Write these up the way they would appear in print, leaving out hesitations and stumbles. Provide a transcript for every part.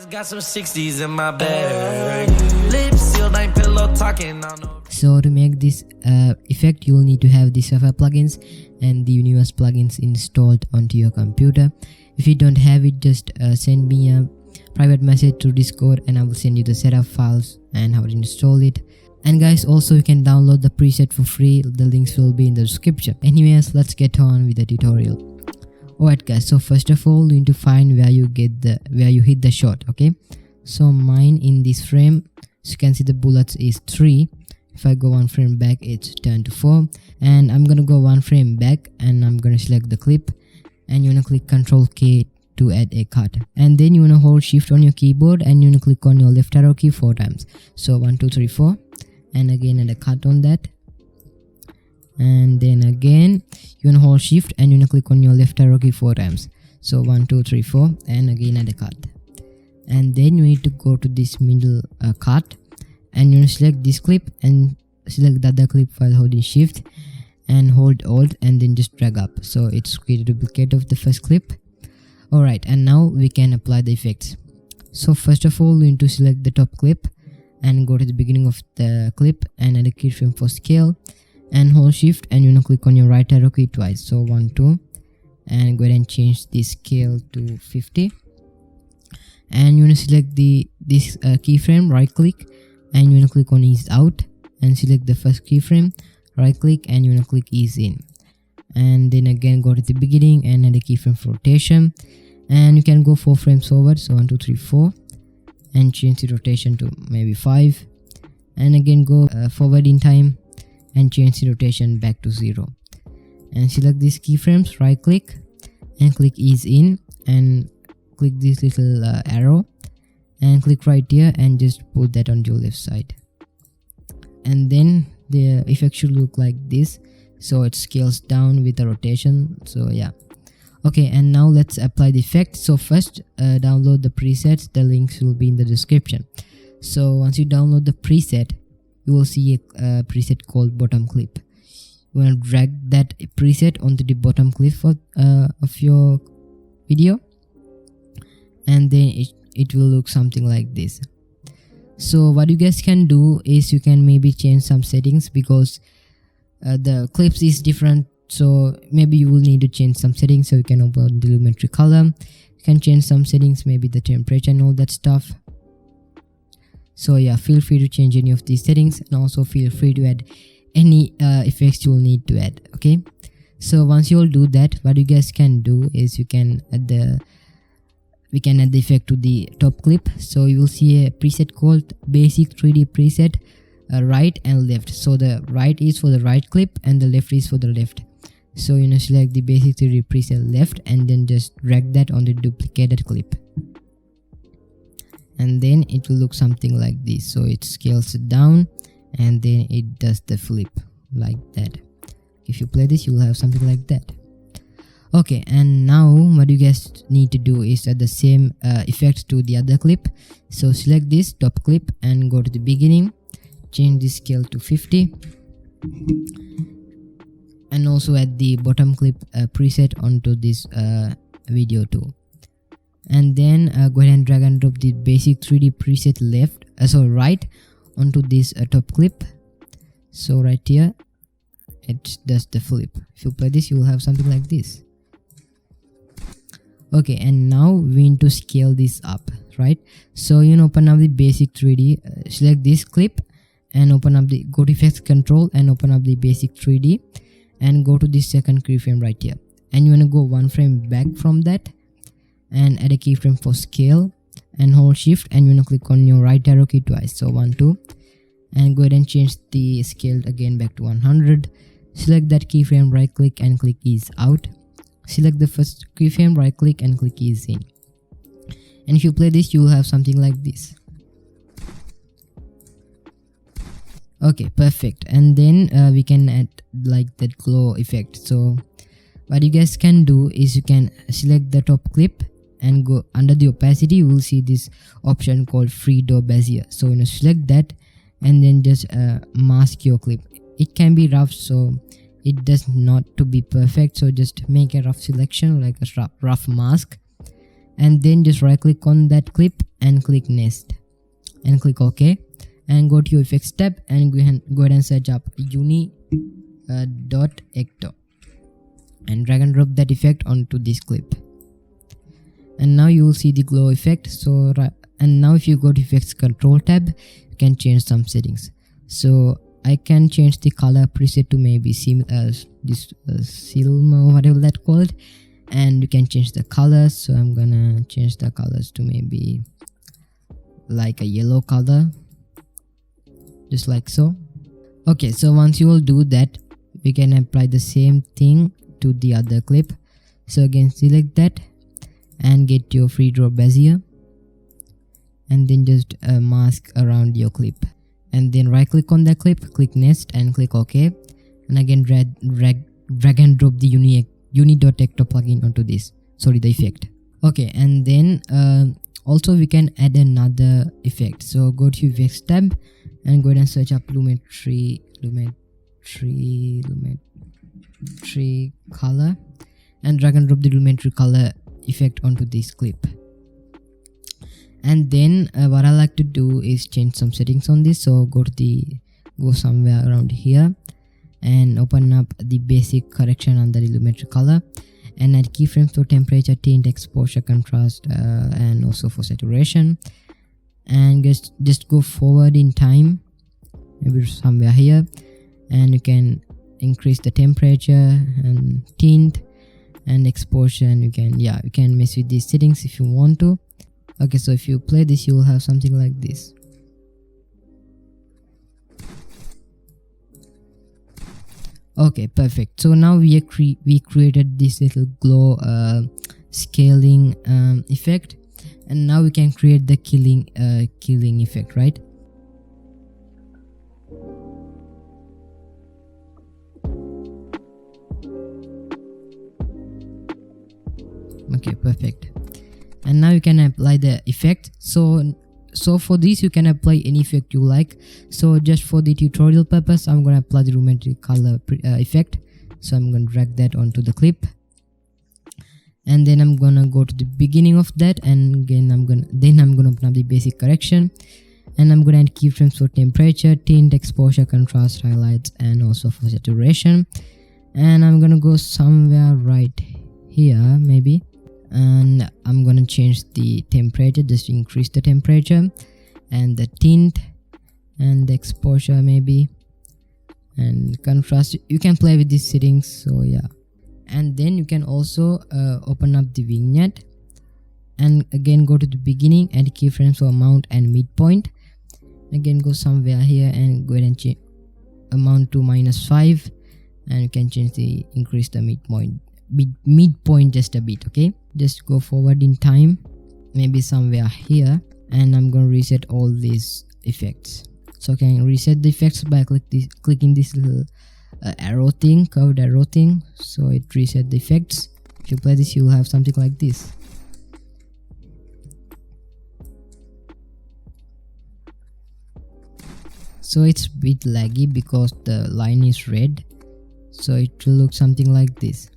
just got some 60s in my bag. Lips sealed, ain't pillow talking. So to make this effect, you'll need to have the Sapphire plugins and the universe plugins installed onto your computer. If you don't have it, just send me a private message to Discord and I will send you the setup files and how to install it. And guys, also you can download the preset for free. The links will be in the description. Anyways, let's get on with the tutorial. Alright guys, so first of all you need to find where you hit the shot. Okay, so mine in this frame, so you can see the bullets is 3. If I go one frame back, it's turned to 4, and I'm gonna go one frame back and I'm gonna select the clip, and you wanna click Ctrl K to add a cut, and then you wanna hold shift on your keyboard and you wanna click on your left arrow key 4 times. So 1 2 3 4, and again add a cut on that, and then again you wanna hold shift and you wanna click on your left arrow key 4 times. So 1 2 3 4, and again add a cut, and then you need to go to this middle cut, and you select this clip and select the other clip while holding shift and hold alt and then just drag up, so it's created a duplicate of the first clip. Alright, and now we can apply the effects. So first of all, you need to select the top clip and go to the beginning of the clip and add a keyframe for scale and hold shift and you want to click on your right arrow key twice. So 1 2, and go ahead and change the scale to 50, and you want to select this keyframe, right click, and you want to click on ease out and select the first keyframe, right click, and you want to click ease in, and then again go to the beginning and add a keyframe for rotation, and you can go 4 frames forward, so 1 2 3 4, and change the rotation to maybe 5, and again go forward in time and change the rotation back to 0, and select these keyframes, right click and click ease in and click this little arrow and click right here and just put that on your left side, and then the effect should look like this, so it scales down with the rotation. So yeah, okay, and now let's apply the effect. So first download the presets, the links will be in the description. So once you download the preset, you will see a preset called bottom clip. You want to drag that preset onto the bottom clip of your video, and then it will look something like this. So what you guys can do is you can maybe change some settings because the clips is different, so maybe you will need to change some settings. So you can open the lumetri color, you can change some settings, maybe the temperature and all that stuff. So yeah, feel free to change any of these settings, and also feel free to add any effects you will need to add. Okay, so once you all do that, what you guys can do is we can add the effect to the top clip. So you will see a preset called basic 3D preset, right and left. So the right is for the right clip and the left is for the left. So you know, select the basic 3D preset left and then just drag that on the duplicated clip, and then it will look something like this. So it scales down and then it does the flip like that. If you play this, you will have something like that. Okay, and now what you guys need to do is add the same effect to the other clip. So select this top clip and go to the beginning, change the scale to 50, and also add the bottom clip preset onto this video too. And then go ahead and drag and drop the basic 3D preset right onto this top clip. So right here it does the flip. If you play this, you will have something like this. Okay, and now we need to scale this up, right? So you know, open up the basic 3D, select this clip and open up go to effects control and open up the basic 3D and go to this second keyframe right here, and you want to go one frame back from that and add a keyframe for scale and hold shift and you want to click on your right arrow key twice. So 1 2, and go ahead and change the scale again back to 100. Select that keyframe, right click and click ease out. Select the first keyframe, right click and click ease in, and if you play this, you will have something like this. Okay, perfect. And then we can add like that glow effect. So what you guys can do is you can select the top clip and go under the opacity. You will see this option called free door bezier. So you know, select that and then just mask your clip. It can be rough, so it does not to be perfect, so just make a rough selection like a rough mask, and then just right click on that clip and click nest and click OK, and go to your effects tab and go ahead and search up uni.ecto and drag and drop that effect onto this clip. And now you will see the glow effect. So and now if you go to effects control tab, you can change some settings. So I can change the color preset to maybe silma or whatever that called, and you can change the colors. So I'm gonna change the colors to maybe like a yellow color, just like so. Okay, so once you will do that, we can apply the same thing to the other clip. So again, select that and get your free draw bezier, and then just mask around your clip, and then right click on that clip, click nest and click OK, and again drag and drop the uni.ecto plugin onto this, sorry, the effect. Okay, and then also we can add another effect. So go to effects tab and go ahead and search up lumetri color, and drag and drop the lumetri color effect onto this clip. And then what I like to do is change some settings on this. So go somewhere around here and open up the basic correction under the lumetri color, and add keyframes for temperature, tint, exposure, contrast, and also for saturation. And just go forward in time, maybe somewhere here, and you can increase the temperature and tint and exposure, and you can mess with these settings if you want to. Okay, so if you play this, you will have something like this. Okay, perfect. So now we created this little glow scaling effect, and now we can create the killing effect, right? Okay, perfect. And now you can apply the effect. So for this you can apply any effect you like. So just for the tutorial purpose, I'm gonna apply the lumetri color effect. So I'm gonna drag that onto the clip, and then I'm gonna go to the beginning of that, and again I'm gonna open up the basic correction, and I'm gonna add keyframes for temperature, tint, exposure, contrast, highlights, and also for saturation. And I'm gonna go somewhere right here maybe, and I'm gonna change the temperature, just increase the temperature, and the tint, and the exposure maybe, and contrast. You can play with these settings. So yeah, and then you can also open up the vignette, and again go to the beginning, add keyframes for amount and midpoint. Again go somewhere here and go ahead and change amount to -5, and you can increase the midpoint just a bit. Okay, just go forward in time, maybe somewhere here, and I'm gonna reset all these effects. So I can reset the effects by clicking this little arrow thing, curved arrow thing. So it reset the effects. If you play this, you will have something like this. So it's a bit laggy because the line is red, so it will look something like this.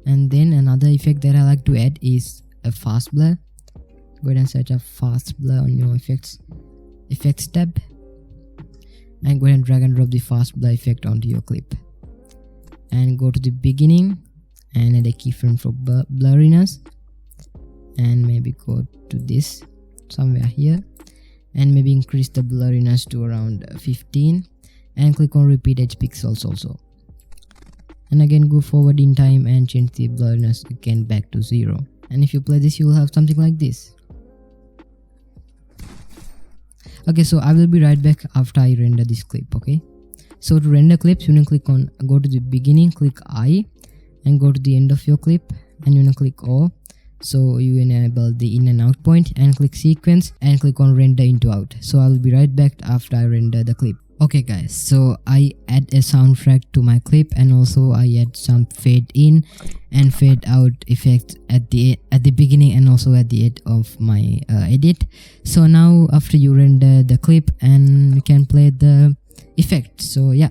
And then another effect that I like to add is a fast blur. Go ahead and search up fast blur on your effects tab, and go ahead and drag and drop the fast blur effect onto your clip, and go to the beginning and add a keyframe for blurriness, and maybe go to this somewhere here, and maybe increase the blurriness to around 15, and click on repeat edge pixels also. And again go forward in time and change the blurriness again back to 0. And if you play this, you will have something like this. Okay, so I will be right back after I render this clip. Okay, so to render clips, you need to go to the beginning, click I, and go to the end of your clip, and you need to click O. So you enable the in and out point, and click sequence, and click on render into out. So I will be right back after I render the clip. Okay guys, so I add a soundtrack to my clip, and also I add some fade in and fade out effects at the beginning and also at the end of my edit. So now after you render the clip, and you can play the effect. So yeah,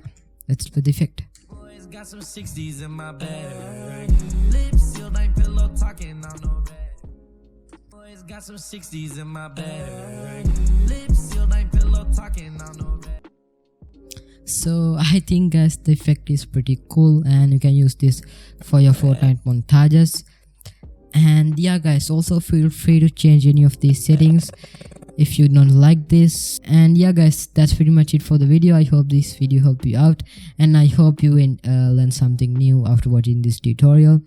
let's play the effect. Boys got some 60s in my bag. Lips sealed, ain't pillow talking on no rag. got some 60s in my bag. Lips sealed, ain't pillow talking on no red. So I think guys the effect is pretty cool and you can use this for your Fortnite montages. And yeah guys, also feel free to change any of these settings if you don't like this. And yeah guys, that's pretty much it for the video. I hope this video helped you out and I hope you learned something new after watching this tutorial.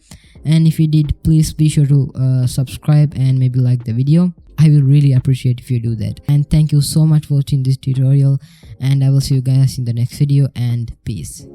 And if you did, please be sure to subscribe and maybe like the video. I will really appreciate if you do that. And thank you so much for watching this tutorial and I will see you guys in the next video and peace.